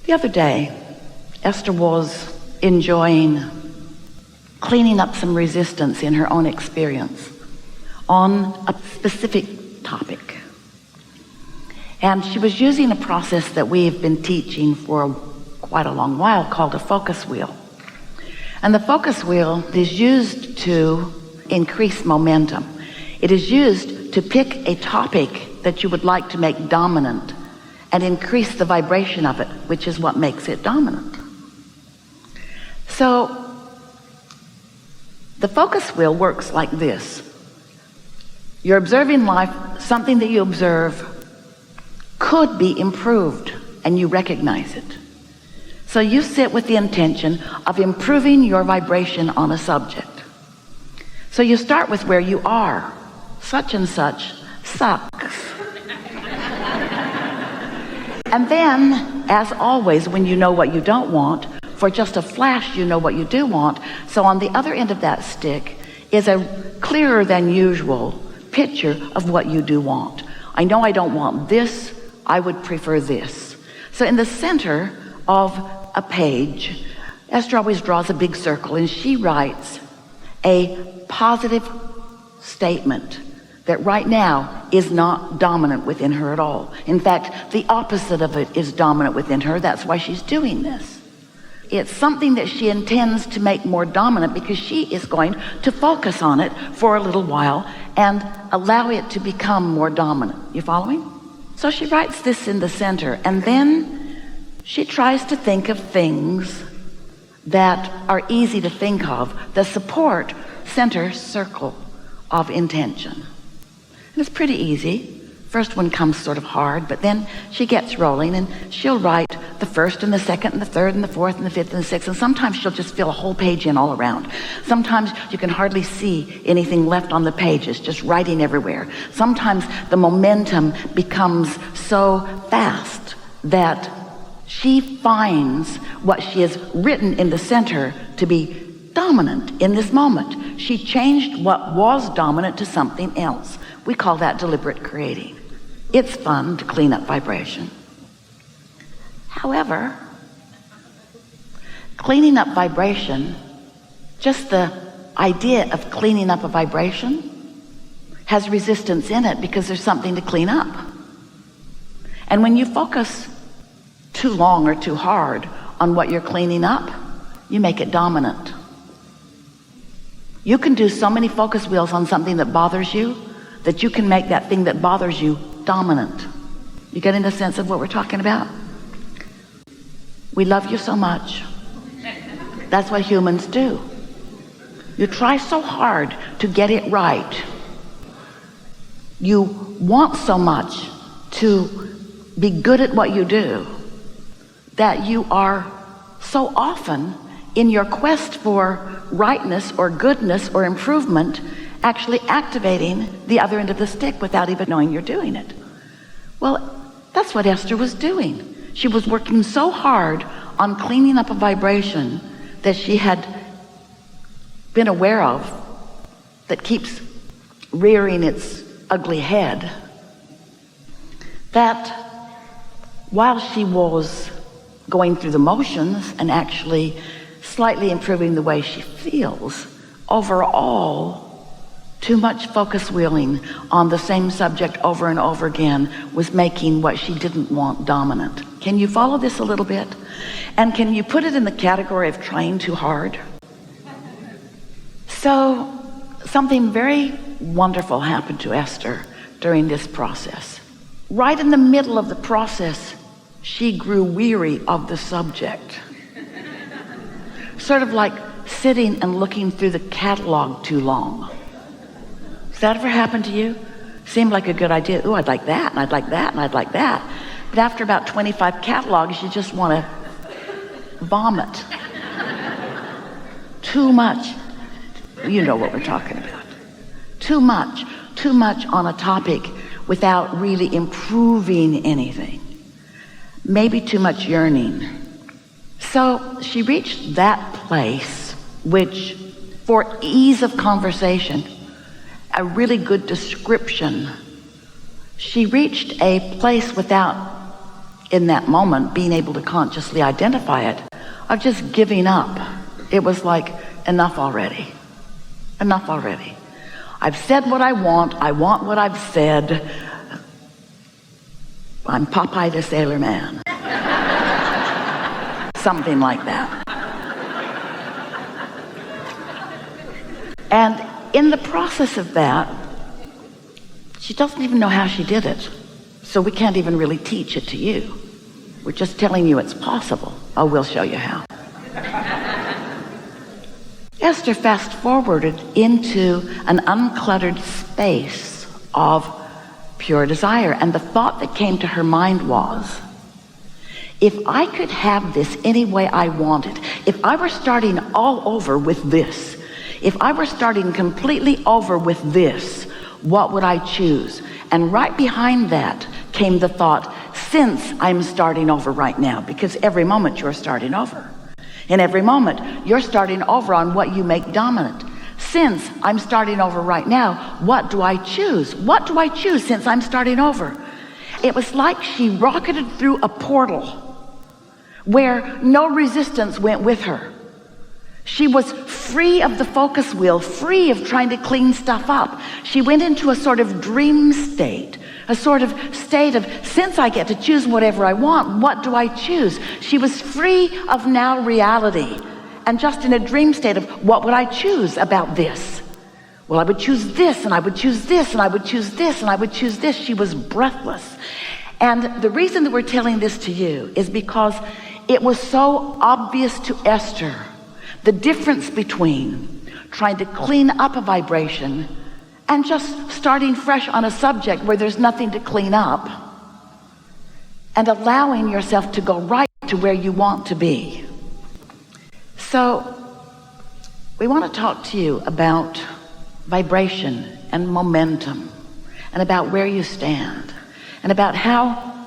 The other day, Esther was enjoying cleaning up some resistance in her own experience on a specific topic. And she was using a process that we've been teaching for quite a long while called a focus wheel. And the focus wheel is used to increase momentum. It is used to pick a topic that you would like to make dominant and increase the vibration of it, which is what makes it dominant. So the focus wheel works like this. You're observing life, something that you observe could be improved, and you recognize it. So you sit with the intention of improving your vibration on a subject. So you start with where you are. Such and such sucks. And then, as always, when you know what you don't want, for just a flash you know what you do want. So on the other end of that stick is a clearer than usual picture of what you do want. I know I don't want this, I would prefer this. So in the center of a page, Esther always draws a big circle, and she writes a positive statement that right now is not dominant within her at all. In fact, the opposite of it is dominant within her. That's why she's doing this. It's something that she intends to make more dominant because she is going to focus on it for a little while and allow it to become more dominant. You following? So she writes this in the center, and then she tries to think of things that are easy to think of, the support center circle of intention. And it's pretty easy. First one comes sort of hard, but then she gets rolling, and she'll write the first and the second and the third and the fourth and the fifth and the sixth, and sometimes she'll just fill a whole page in all around. Sometimes you can hardly see anything left on the page. It's just writing everywhere. Sometimes the momentum becomes so fast that she finds what she has written in the center to be dominant in this moment. She changed what was dominant to something else. We call that deliberate creating. It's fun to clean up vibration. However, cleaning up vibration, just the idea of cleaning up a vibration has resistance in it because there's something to clean up. And when you focus too long or too hard on what you're cleaning up, you make it dominant. You can do so many focus wheels on something that bothers you that you can make that thing that bothers you dominant. You getting the sense of what we're talking about? We love you so much. That's what humans do. You try so hard to get it right. You want so much to be good at what you do that you are so often in your quest for rightness or goodness or improvement actually activating the other end of the stick without even knowing you're doing it. Well, that's what Esther was doing. She was working so hard on cleaning up a vibration that she had been aware of that keeps rearing its ugly head, that while she was going through the motions and actually slightly improving the way she feels, overall, too much focus wheeling on the same subject over and over again was making what she didn't want dominant. Can you follow this a little bit? And can you put it in the category of trying too hard? So something very wonderful happened to Esther during this process. Right in the middle of the process, she grew weary of the subject. Sort of like sitting and looking through the catalog too long. Has that ever happened to you? Seemed like a good idea. Ooh, I'd like that, and I'd like that, and I'd like that. But after about 25 catalogs, you just want to vomit. Too much. You know what we're talking about. Too much on a topic without really improving anything. Maybe too much yearning. So she reached that place which, for ease of conversation, a really good description, she reached a place without in that moment, being able to consciously identify it, of just giving up. It was like, enough already. Enough already. I've said what I want what I've said. I'm Popeye the Sailor Man. Something like that. And in the process of that, she doesn't even know how she did it. So we can't even really teach it to you. We're just telling you it's possible. Oh, we'll show you how. Esther fast forwarded into an uncluttered space of pure desire. And the thought that came to her mind was, if I could have this any way I wanted, if I were starting all over with this, if I were starting completely over with this, what would I choose? And right behind that came the thought, since I'm starting over right now, because every moment you're starting over. In every moment, you're starting over on what you make dominant. Since I'm starting over right now, what do I choose? What do I choose since I'm starting over? It was like she rocketed through a portal where no resistance went with her. She was free of the focus wheel, free of trying to clean stuff up. She went into a sort of dream state, a sort of state of, since I get to choose whatever I want, what do I choose? She was free of now reality and just in a dream state of, what would I choose about this? Well, I would choose this, and I would choose this, and I would choose this, and I would choose this. She was breathless. And the reason that we're telling this to you is because it was so obvious to Esther, the difference between trying to clean up a vibration and just starting fresh on a subject where there's nothing to clean up, and allowing yourself to go right to where you want to be. So we want to talk to you about vibration and momentum, and about where you stand, and about how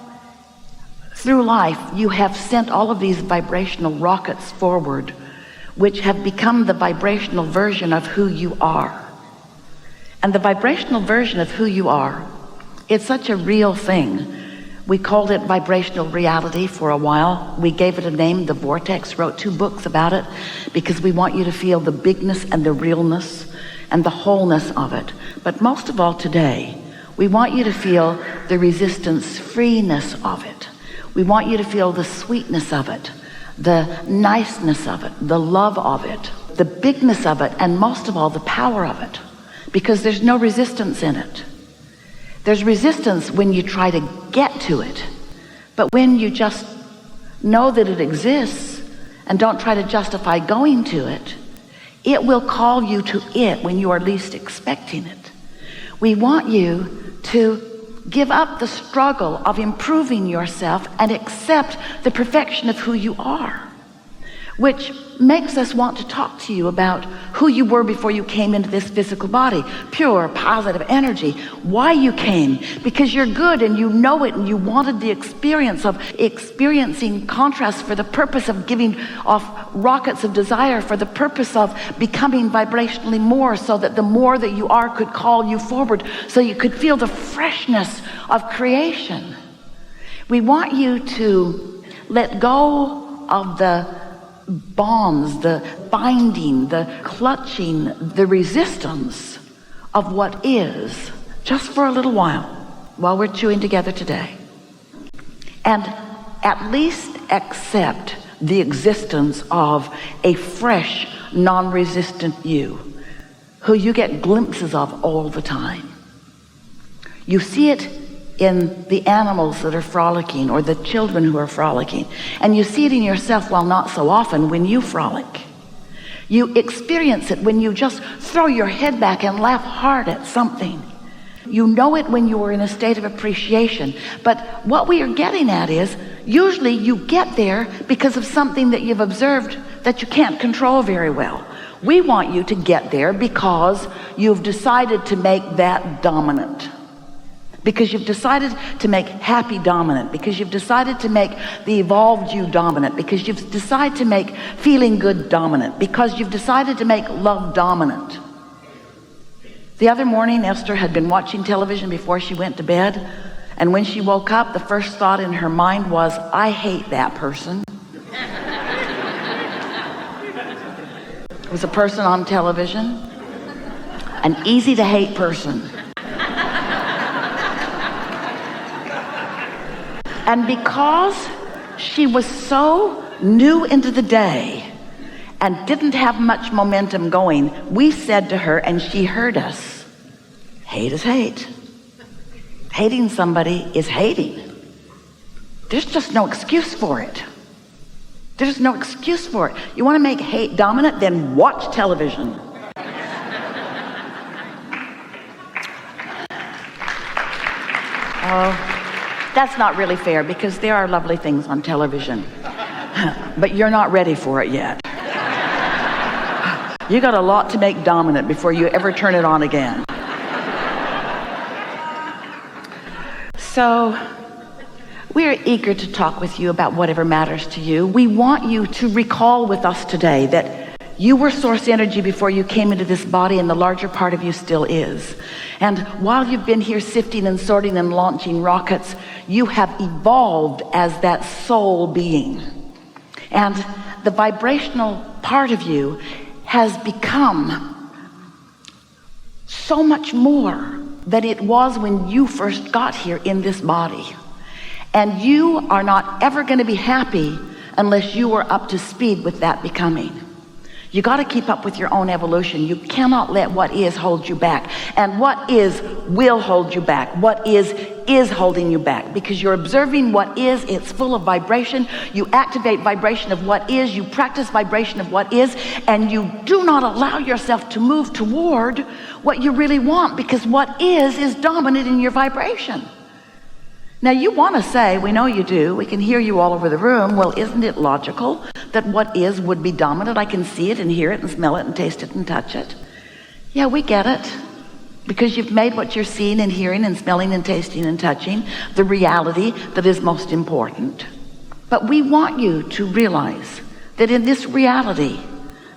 through life you have sent all of these vibrational rockets forward, which have become the vibrational version of who you are. And the vibrational version of who you are, it's such a real thing. We called it vibrational reality for a while. We gave it a name, the Vortex, wrote 2 books about it, because we want you to feel the bigness and the realness and the wholeness of it. But most of all today, we want you to feel the resistance freeness of it. We want you to feel the sweetness of it, the niceness of it, the love of it, the bigness of it, and most of all, the power of it, because there's no resistance in it. There's resistance when you try to get to it, but when you just know that it exists and don't try to justify going to it, it will call you to it when you are least expecting it. We want you to give up the struggle of improving yourself and accept the perfection of who you are, which makes us want to talk to you about who you were before you came into this physical body. Pure, positive energy. Why you came. Because you're good and you know it, and you wanted the experience of experiencing contrast for the purpose of giving off rockets of desire, for the purpose of becoming vibrationally more, so that the more that you are could call you forward, so you could feel the freshness of creation. We want you to let go of the bonds, the binding, the clutching, the resistance of what is, just for a little while we're chewing together today, and at least accept the existence of a fresh, non-resistant you, who you get glimpses of all the time. You see it in the animals that are frolicking, or the children who are frolicking, and you see it in yourself, while not so often, when you frolic. You experience it when you just throw your head back and laugh hard at something. You know it when you are in a state of appreciation. But what we are getting at is, usually you get there because of something that you've observed that you can't control very well. We want you to get there because you've decided to make that dominant. Because you've decided to make happy dominant, because you've decided to make the evolved you dominant, because you've decided to make feeling good dominant, because you've decided to make love dominant. The other morning, Esther had been watching television before she went to bed, And when she woke up, the first thought in her mind was, I hate that person. It was a person on television, an easy to hate person. And because she was so new into the day and didn't have much momentum going, we said to her, and she heard us, hate is hate. Hating somebody is hating. There's just no excuse for it. There's no excuse for it. You want to make hate dominant? Then watch television. Oh, that's not really fair, because there are lovely things on television. But you're not ready for it yet. You got a lot to make dominant before you ever turn it on again. So, we're eager to talk with you about whatever matters to you. We want you to recall with us today that you were source energy before you came into this body, and the larger part of you still is. And while you've been here sifting and sorting and launching rockets, you have evolved as that soul being. And the vibrational part of you has become so much more than it was when you first got here in this body. And you are not ever going to be happy unless you are up to speed with that becoming. You got to keep up with your own evolution. You cannot let what is hold you back. And what is will hold you back. What is holding you back, because you're observing what is. It's full of vibration. You activate vibration of what is. You practice vibration of what is, and you do not allow yourself to move toward what you really want, because what is dominant in your vibration. Now you want to say, we know you do, we can hear you all over the room, well, isn't it logical that what is would be dominant? I can see it and hear it and smell it and taste it and touch it. Yeah, we get it, because you've made what you're seeing and hearing and smelling and tasting and touching the reality that is most important. But we want you to realize that in this reality,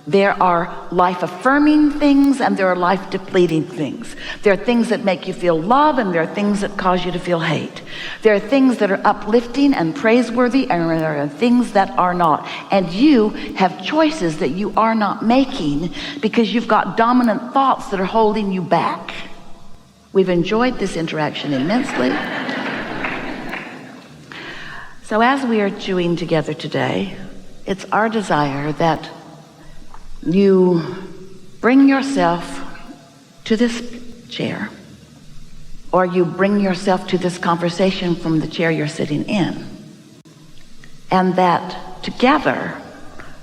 there are life-affirming things and there are life-depleting things. There are things that make you feel love, and there are things that cause you to feel hate. There are things that are uplifting and praiseworthy, and there are things that are not. And you have choices that you are not making because you've got dominant thoughts that are holding you back. We've enjoyed this interaction immensely. So as we are chewing together today, it's our desire that you bring yourself to this chair, or you bring yourself to this conversation from the chair you're sitting in, and that together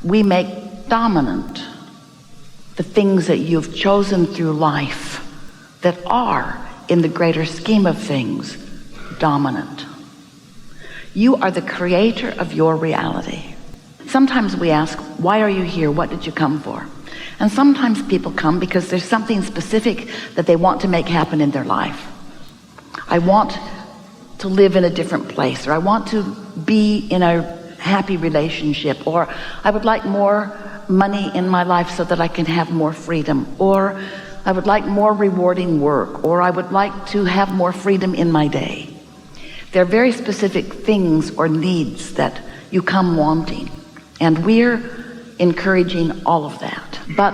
we make dominant the things that you've chosen through life that are, in the greater scheme of things, dominant. You are the creator of your reality. Sometimes we ask, why are you here? What did you come for? And sometimes people come because there's something specific that they want to make happen in their life. I want to live in a different place, or I want to be in a happy relationship, or I would like more money in my life so that I can have more freedom, or I would like more rewarding work, or I would like to have more freedom in my day. There are very specific things or needs that you come wanting. And we're encouraging all of that. But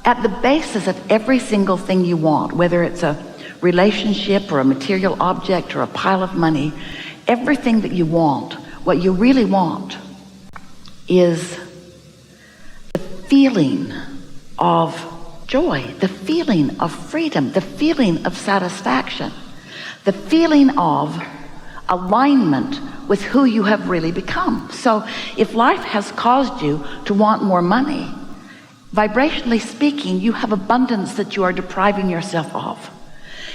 at the basis of every single thing you want, whether it's a relationship or a material object or a pile of money, everything that you want, what you really want is the feeling of joy, the feeling of freedom, the feeling of satisfaction, the feeling of alignment with who you have really become. So if life has caused you to want more money, vibrationally speaking, you have abundance that you are depriving yourself of.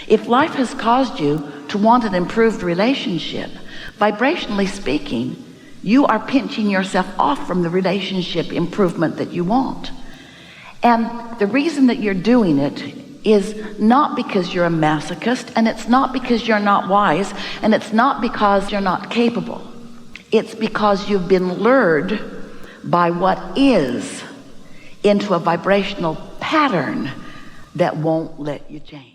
If life has caused you to want an improved relationship, vibrationally speaking, you are pinching yourself off from the relationship improvement that you want. And the reason that you're doing it is not because you're a masochist, and it's not because you're not wise, and it's not because you're not capable. It's because you've been lured by what is into a vibrational pattern that won't let you change.